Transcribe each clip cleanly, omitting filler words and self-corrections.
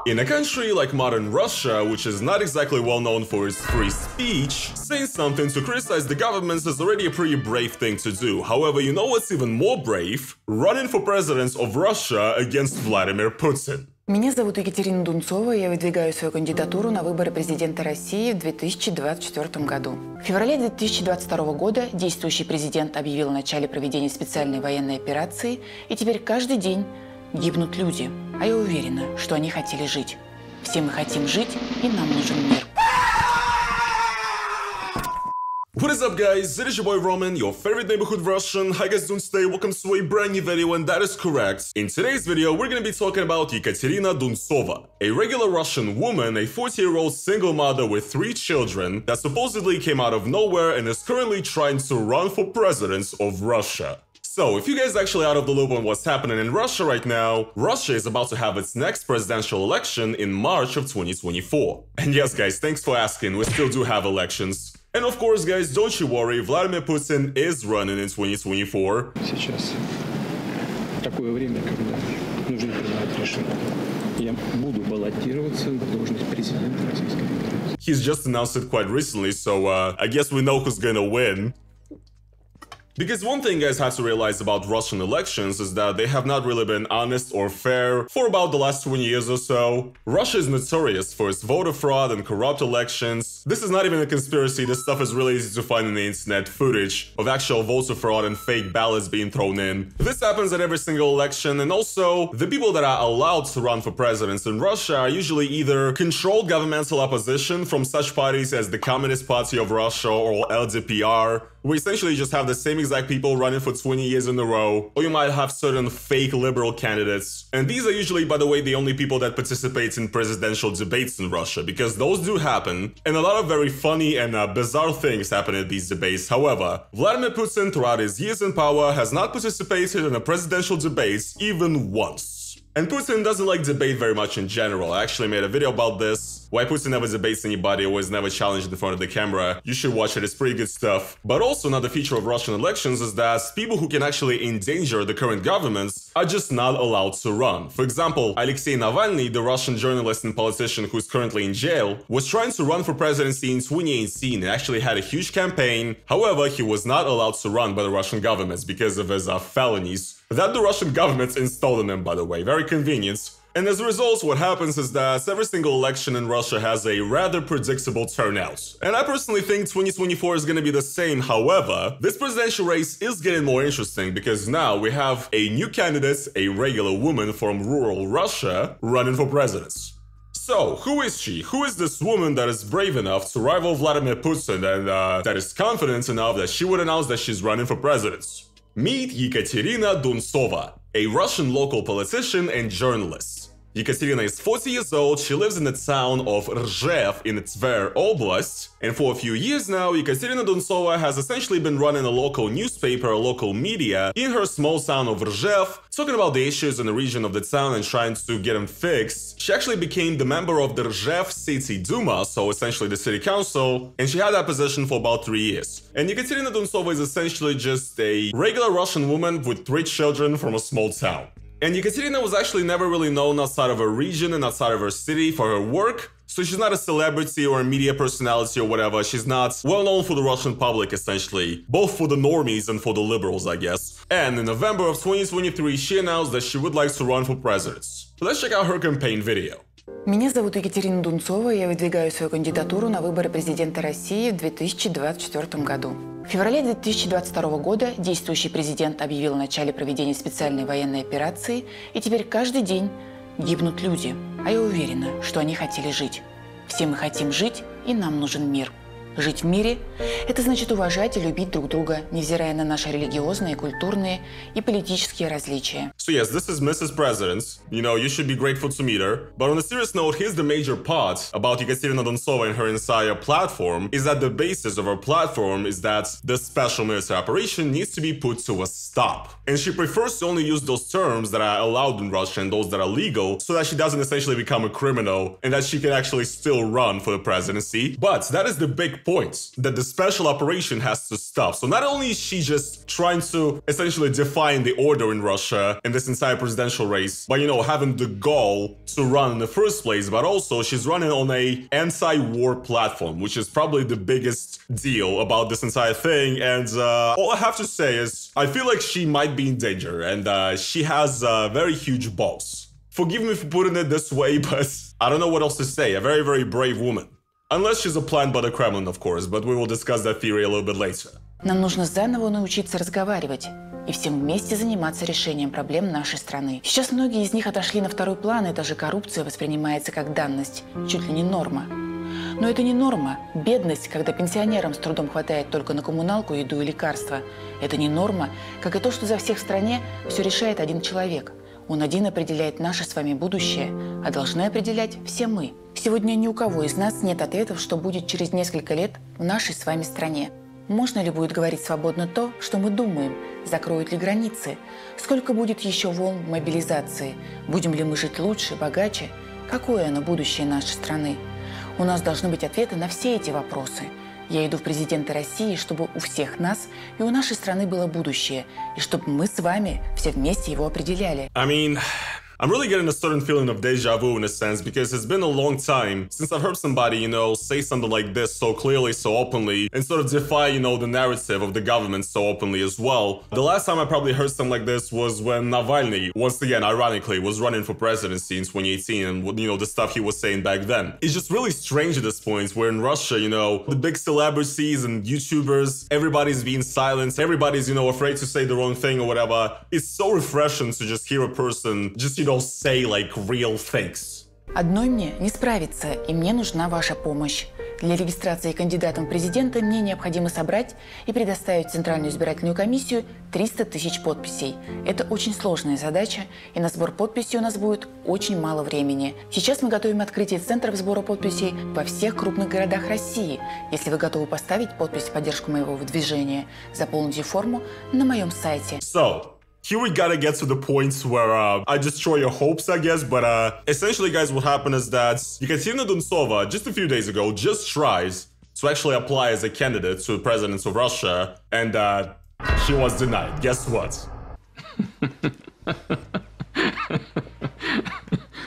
In a country like modern Russia, which is not exactly well known for its free speech, saying something to criticize the government is already a pretty brave thing to do. However, you know what's even more brave? Running for president of Russia against Vladimir Putin. Меня зовут Екатерина Дунцова, и я выдвигаю свою кандидатуру на выборы президента России в 2024 году. В феврале 2022 года действующий президент объявил о начале проведения специальной военной операции, и теперь каждый день гибнут люди. А я уверена, что они хотели жить. Все мы хотим жить, и нам нужен мир. What is up, guys? It is your boy Roman, your favorite neighborhood Russian. How you guys doing today? Welcome to a brand new video, and that is correct. In today's video, we're gonna be talking about Ekaterina Duntsova, a regular Russian woman, a 40-year-old single mother with 3 children that supposedly came out of nowhere and is currently trying to run for president of Russia. So, if you guys are actually out of the loop on what's happening in Russia right now, Russia is about to have its next presidential election in March of 2024. And yes, guys, thanks for asking, we still do have elections. And of course, guys, don't you worry, Vladimir Putin is running in 2024. Сейчас такое время, когда нужно принимать решение. Я буду баллотироваться в должность президента Российской Федерации. He's just announced it quite recently, so I guess we know who's gonna win. Because one thing guys have to realize about Russian elections is that they have not really been honest or fair for about the last 20 years or so. Russia is notorious for its voter fraud and corrupt elections. This is not even a conspiracy, this stuff is really easy to find in the internet, footage of actual voter fraud and fake ballots being thrown in. This happens at every single election, and also, the people that are allowed to run for presidents in Russia are usually either controlled governmental opposition from such parties as the Communist Party of Russia or LDPR, we essentially just have the same exact people running for 20 years in a row, or you might have certain fake liberal candidates. And these are usually, by the way, the only people that participate in presidential debates in Russia, because those do happen, and a lot of very funny and bizarre things happen at these debates. However, Vladimir Putin, throughout his years in power, has not participated in a presidential debate even once. And Putin doesn't like debate very much in general. I actually made a video about this, why Putin never debates anybody or is never challenged in front of the camera. You should watch it, it's pretty good stuff. But also another feature of Russian elections is that people who can actually endanger the current governments are just not allowed to run. For example, Alexei Navalny, the Russian journalist and politician who's currently in jail, was trying to run for presidency in 2018 and actually had a huge campaign. However, he was not allowed to run by the Russian government because of his felonies that the Russian government installed on him, by the way. Very convenient. And as a result, what happens is that every single election in Russia has a rather predictable turnout. And I personally think 2024 is going to be the same. However, this presidential race is getting more interesting because now we have a new candidate, a regular woman from rural Russia, running for president. So, who is she? Who is this woman that is brave enough to rival Vladimir Putin and that is confident enough that she would announce that she's running for president? Meet Ekaterina Duntsova, a Russian local politician and journalist. Ekaterina is 40 years old, she lives in the town of Rzhev in Tver Oblast, and for a few years now, Ekaterina Duntsova has essentially been running a local newspaper, a local media, in her small town of Rzhev, talking about the issues in the region of the town and trying to get them fixed. She actually became the member of the Rzhev City Duma, so essentially the city council, and she had that position for about 3 years. And Ekaterina Duntsova is essentially just a regular Russian woman with 3 children from a small town. And Ekaterina was actually never really known outside of her region and outside of her city for her work, so she's not a celebrity or a media personality or whatever. She's not well known for the Russian public, essentially, both for the normies and for the liberals, I guess. And in November of 2023, she announced that she would like to run for president. So let's check out her campaign video. Меня зовут Екатерина Дунцова, и я выдвигаю свою кандидатуру на выборы президента России в 2024 году. В феврале 2022 года действующий президент объявил о начале проведения специальной военной операции, и теперь каждый день гибнут люди. А я уверена, что они хотели жить. Все мы хотим жить, и нам нужен мир. Жить в мире – это значит уважать и любить друг друга, невзирая на наши религиозные, культурные и политические различия. So yes, this is Mrs. President. You know, you should be grateful to meet her. But on a serious note, here's the major part about Ekaterina Duntsova and her entire platform, is that the basis of her platform is that the special military operation needs to be put to a stop. And she prefers to only use those terms that are allowed in Russia and those that are legal, so that she doesn't essentially become a criminal and that she can actually still run for the presidency. But that is the big point, that the special operation has to stop. So not only is she just trying to essentially define the order in Russia in this entire presidential race by, having the goal to run in the first place, but also she's running on a anti-war platform, which is probably the biggest deal about this entire thing. And all I have to say is I feel like she might be in danger, and she has very huge balls. Forgive me for putting it this way, but I don't know what else to say. A very, very brave woman. Unless she's a plant by the Kremlin, of course, but we will discuss that theory a little bit later. Нам нужно заново научиться разговаривать и всем вместе заниматься решением проблем нашей страны. Сейчас многие из них отошли на второй план, и даже коррупция воспринимается как данность, чуть ли не норма. Но это не норма. Бедность, когда пенсионерам с трудом хватает только на коммуналку, еду и лекарства. Это не норма, как и то, что за всех в стране все решает один человек. Он один определяет наше с вами будущее, а должны определять все мы. Сегодня ни у кого из нас нет ответов, что будет через несколько лет в нашей с вами стране. Можно ли будет говорить свободно то, что мы думаем? Закроют ли границы? Сколько будет еще волн мобилизации? Будем ли мы жить лучше, богаче? Какое оно будущее нашей страны? У нас должны быть ответы на все эти вопросы. Я иду в президенты России, чтобы у всех нас и у нашей страны было будущее, и чтобы мы с вами все вместе его определяли. I'm really getting a certain feeling of deja vu in a sense, because it's been a long time since I've heard somebody, say something like this so clearly, so openly, and sort of defy, the narrative of the government so openly as well. The last time I probably heard something like this was when Navalny, once again, ironically, was running for presidency in 2018, and, the stuff he was saying back then. It's just really strange at this point, where in Russia, the big celebrities and YouTubers, everybody's being silenced, everybody's, afraid to say the wrong thing or whatever. It's so refreshing to just hear a person just, say like real things. Одной мне не справиться, и мне нужна ваша помощь. Для регистрации кандидатом в президенты мне необходимо собрать и предоставить в Центральную избирательную комиссию 300 тысяч подписей. Это очень сложная задача, и на сбор подписей у нас будет очень мало времени. Сейчас мы готовим открытие центров сбора подписей во всех крупных городах России. Если вы готовы поставить подпись в поддержку моего выдвижения, заполните форму на моем сайте. Here we gotta get to the points where I destroy your hopes, I guess, but essentially, guys, what happened is that Yekaterina Duntsova, just a few days ago, just tried to actually apply as a candidate to the president of Russia, and she was denied. Guess what?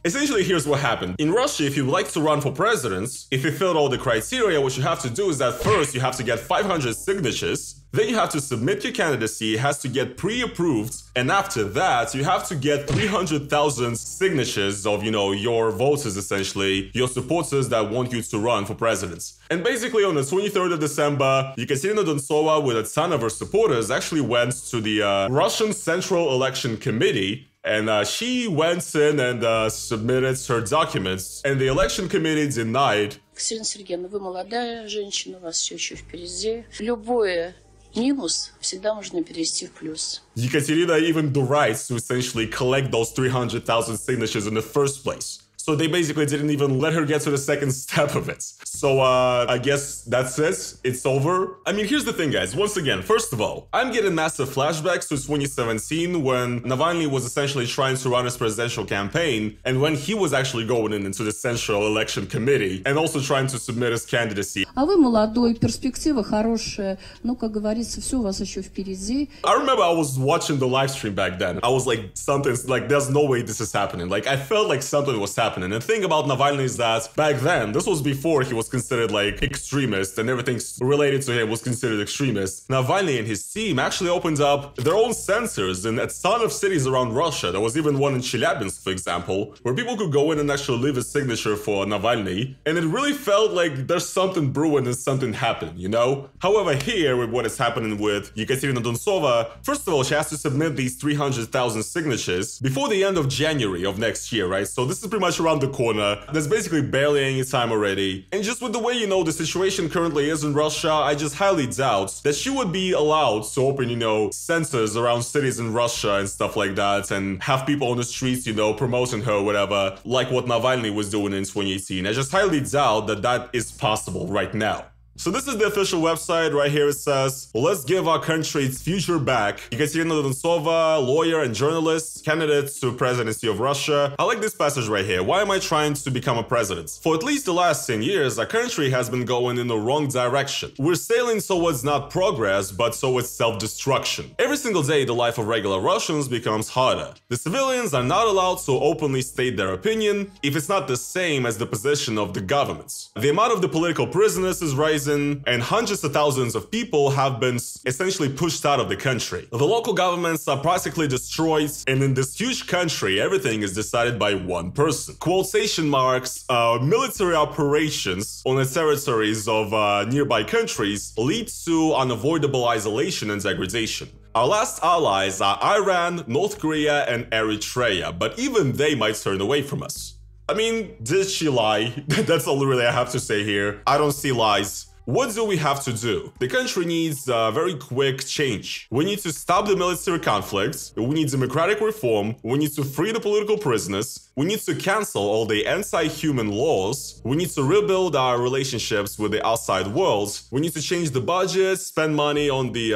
Essentially, here's what happened. In Russia, if you would like to run for president, if you filled all the criteria, what you have to do is that first you have to get 500 signatures, then you have to submit your candidacy, it has to get pre-approved, and after that, you have to get 300,000 signatures of, your voters, essentially, your supporters that want you to run for president. And basically, on the 23rd of December, Yekaterina Duntsova, with a ton of her supporters, actually went to the Russian Central Election Committee, and she went in and submitted her documents, and the election committee denied. Екатерина Сергеевна, вы молодая женщина, у вас все еще впереди. Любое минус всегда можно перевести в плюс. Yekaterina even the rights to essentially collect those 300,000 signatures in the first place. So they basically didn't even let her get to the second step of it. So I guess that's it. It's over. Here's the thing, guys. Once again, first of all, I'm getting massive flashbacks to 2017 when Navalny was essentially trying to run his presidential campaign, and when he was actually going into the Central Election Committee and also trying to submit his candidacy. А вы молодой, перспектива хорошая. Как говорится, все у вас еще впереди. I remember I was watching the live stream back then. I was like, something's like, there's no way this is happening. Like, I felt like something was happening. And the thing about Navalny is that back then, this was before he was considered like extremist and everything related to him was considered extremist. Navalny and his team actually opened up their own centers in a ton of cities around Russia. There was even one in Chelyabinsk, for example, where people could go in and actually leave a signature for Navalny. And it really felt like there's something brewing and something happening, However, here with what is happening with Yekaterina Duntsova, first of all, she has to submit these 300,000 signatures before the end of January of next year, right? So this is pretty much around the corner. There's basically barely any time already. And just with the way, the situation currently is in Russia, I just highly doubt that she would be allowed to open, centers around cities in Russia and stuff like that and have people on the streets, promoting her or whatever, like what Navalny was doing in 2018. I just highly doubt that that is possible right now. So this is the official website. Right here it says, let's give our country its future back. Ekaterina Oduntsova, lawyer and journalist, candidate to presidency of Russia. I like this passage right here. Why am I trying to become a president? For at least the last 10 years, our country has been going in the wrong direction. We're sailing towards not progress, but towards self-destruction. Every single day, the life of regular Russians becomes harder. The civilians are not allowed to openly state their opinion if it's not the same as the position of the governments. The amount of the political prisoners is rising, and hundreds of thousands of people have been essentially pushed out of the country. The local governments are practically destroyed, and in this huge country, everything is decided by one person. Quotation marks, military operations on the territories of nearby countries lead to unavoidable isolation and degradation. Our last allies are Iran, North Korea, and Eritrea, but even they might turn away from us. I mean, did she lie? That's all really I have to say here. I don't see lies. What do we have to do? The country needs a very quick change. We need to stop the military conflicts, we need democratic reform, we need to free the political prisoners, we need to cancel all the anti-human laws, we need to rebuild our relationships with the outside world, we need to change the budget, spend money on the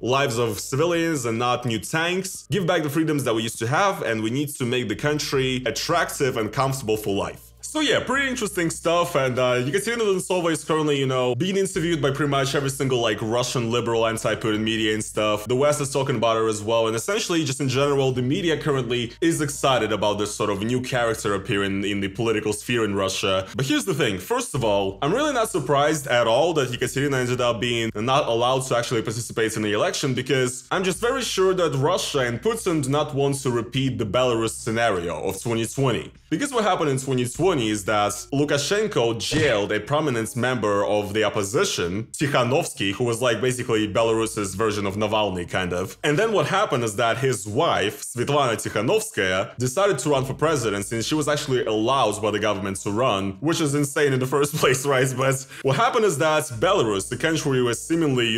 lives of civilians and not new tanks, give back the freedoms that we used to have, and we need to make the country attractive and comfortable for life. So yeah, pretty interesting stuff, and Ekaterina Oduntsova is currently, being interviewed by pretty much every single, Russian liberal anti-Putin media and stuff. The West is talking about her as well, and essentially, just in general, the media currently is excited about this sort of new character appearing in the political sphere in Russia. But here's the thing, first of all, I'm really not surprised at all that Ekaterina ended up being not allowed to actually participate in the election, because I'm just very sure that Russia and Putin do not want to repeat the Belarus scenario of 2020. Because what happened in 2020 is that Lukashenko jailed a prominent member of the opposition, Tikhanovsky, who was basically Belarus's version of Navalny, kind of. And then what happened is that his wife, Svetlana Tikhanovskaya, decided to run for president, and she was actually allowed by the government to run, which is insane in the first place, right? But what happened is that Belarus, the country where seemingly,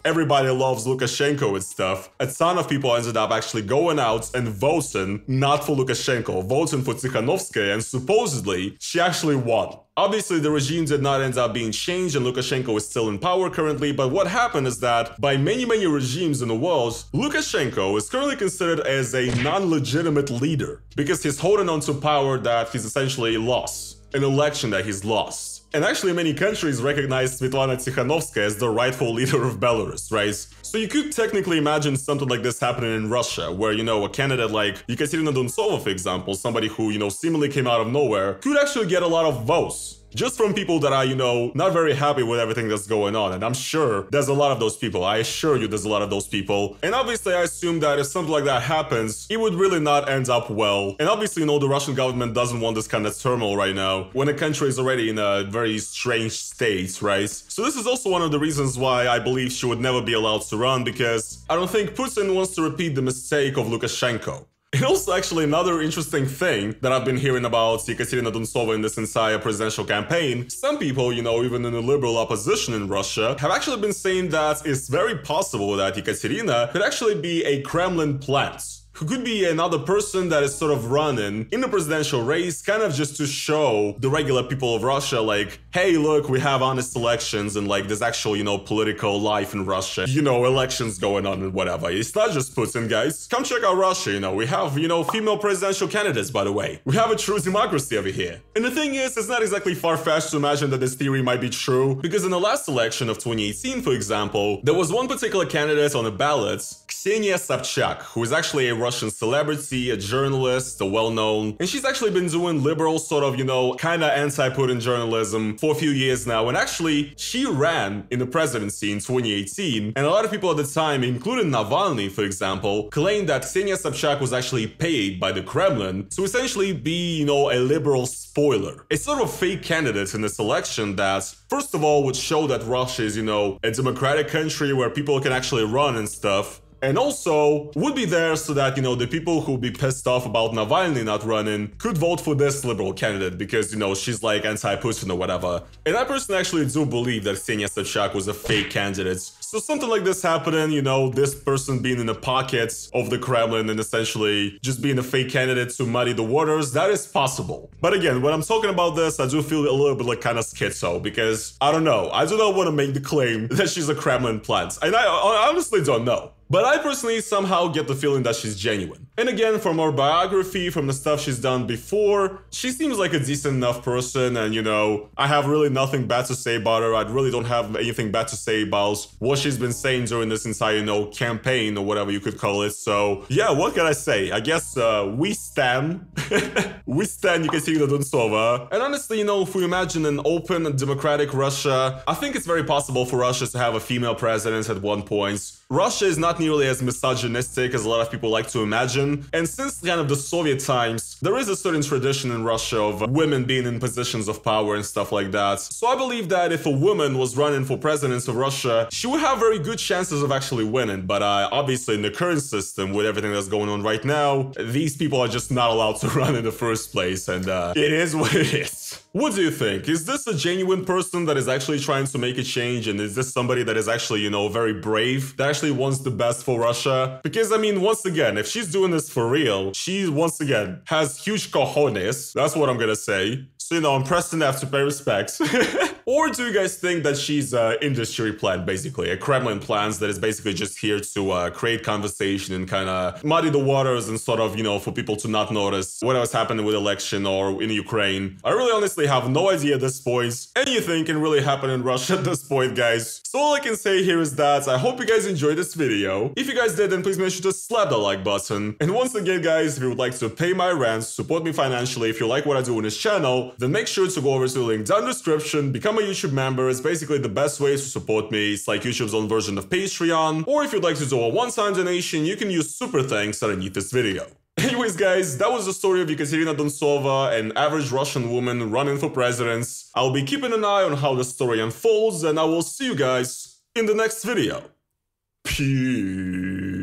everybody loves Lukashenko and stuff, a ton of people ended up actually going out and voting not for Lukashenko, voting for Tikhanovskaya, and supposedly she actually won. Obviously, the regime did not end up being changed and Lukashenko is still in power currently, but what happened is that by many regimes in the world, Lukashenko is currently considered as a non-legitimate leader because he's holding on to power that he's essentially lost, an election that he's lost. And actually many countries recognize Svetlana Tikhanovskaya as the rightful leader of Belarus, right? So you could technically imagine something like this happening in Russia, where, a candidate like Ekaterina Oduntsova, for example, somebody who, seemingly came out of nowhere, could actually get a lot of votes. Just from people that are, not very happy with everything that's going on. And I'm sure there's a lot of those people. I assure you there's a lot of those people. And obviously I assume that if something like that happens, it would really not end up well. And obviously, the Russian government doesn't want this kind of turmoil right now, when the country is already in a very strange state, right? So this is also one of the reasons why I believe she would never be allowed to run, because I don't think Putin wants to repeat the mistake of Lukashenko. And also, actually, another interesting thing that I've been hearing about Ekaterina Oduntsova in this entire presidential campaign, some people, even in the liberal opposition in Russia, have actually been saying that it's very possible that Ekaterina could actually be a Kremlin plant, who could be another person that is sort of running in the presidential race, kind of just to show the regular people of Russia, hey, look, we have honest elections and there's actual, political life in Russia, elections going on and whatever. It's not just Putin, guys. Come check out Russia, we have, female presidential candidates, by the way. We have a true democracy over here. And the thing is, it's not exactly far-fetched to imagine that this theory might be true, because in the last election of 2018, for example, there was one particular candidate on the ballot, Ksenia Sobchak, who is actually a Russian celebrity, a journalist, a well-known, and she's actually been doing liberal sort of, kind of anti-Putin journalism for a few years now, and actually, she ran in the presidency in 2018, and a lot of people at the time, including Navalny, for example, claimed that Ksenia Sobchak was actually paid by the Kremlin to essentially be, a liberal spoiler. A sort of fake candidate in this election that, first of all, would show that Russia is, a democratic country where people can actually run and stuff, And also would be there so that, you know, the people who be pissed off about Navalny not running could vote for this liberal candidate because, you know, she's like anti-Putin or whatever. And I personally actually do believe that Ksenia Sobchak was a fake candidate. So something like this happening, you know, this person being in the pockets of the Kremlin and essentially just being a fake candidate to muddy the waters, that is possible. But again, when I'm talking about this, I do feel a little bit like kind of schizo because, I don't know, I do not want to make the claim that she's a Kremlin plant. And I honestly don't know. But I personally somehow get the feeling that she's genuine. And again, from her biography, from the stuff she's done before, she seems like a decent enough person and, you know, I have really nothing bad to say about her. I really don't have anything bad to say about what she's been saying during this entire, you know, campaign or whatever you could call it. So, yeah, what can I say? I guess we stan. We stan Yekaterina Duntsova. And honestly, you know, if we imagine an open and democratic Russia, I think it's very possible for Russia to have a female president at one point. Russia is not nearly as misogynistic as a lot of people like to imagine, and since kind of the Soviet times, there is a certain tradition in Russia of women being in positions of power and stuff like that. So I believe that if a woman was running for president of Russia, she would have very good chances of actually winning, but obviously in the current system, with everything that's going on right now, these people are just not allowed to run in the first place, and it is what it is. What do you think? Is this a genuine person that is actually trying to make a change, and is this somebody that is actually, you know, very brave, that actually wants the best for Russia? Because, I mean, once again, if she's doing this for real, she, once again, has huge cojones. That's what I'm gonna say. So, you know, I'm pressed enough to pay respects. Or do you guys think that she's an industry plant, basically? A Kremlin plant that is basically just here to create conversation and kind of muddy the waters and sort of, you know, for people to not notice what was happening with election or in Ukraine? I really honestly have no idea at this point. Anything can really happen in Russia at this point, guys. So all I can say here is that I hope you guys enjoyed this video. If you guys did, then please make sure to slap the like button. And once again, guys, if you would like to pay my rent, support me financially, if you like what I do on this channel, then make sure to go over to the link down in the description, become a YouTube member. It's basically the best way to support me. It's like YouTube's own version of Patreon. Or if you'd like to do a one-time donation, you can use super thanks underneath this video. Anyways, guys, that was the story of Yekaterina Duntsova, an average Russian woman running for president. I'll be keeping an eye on how the story unfolds, and I will see you guys in the next video. Peace.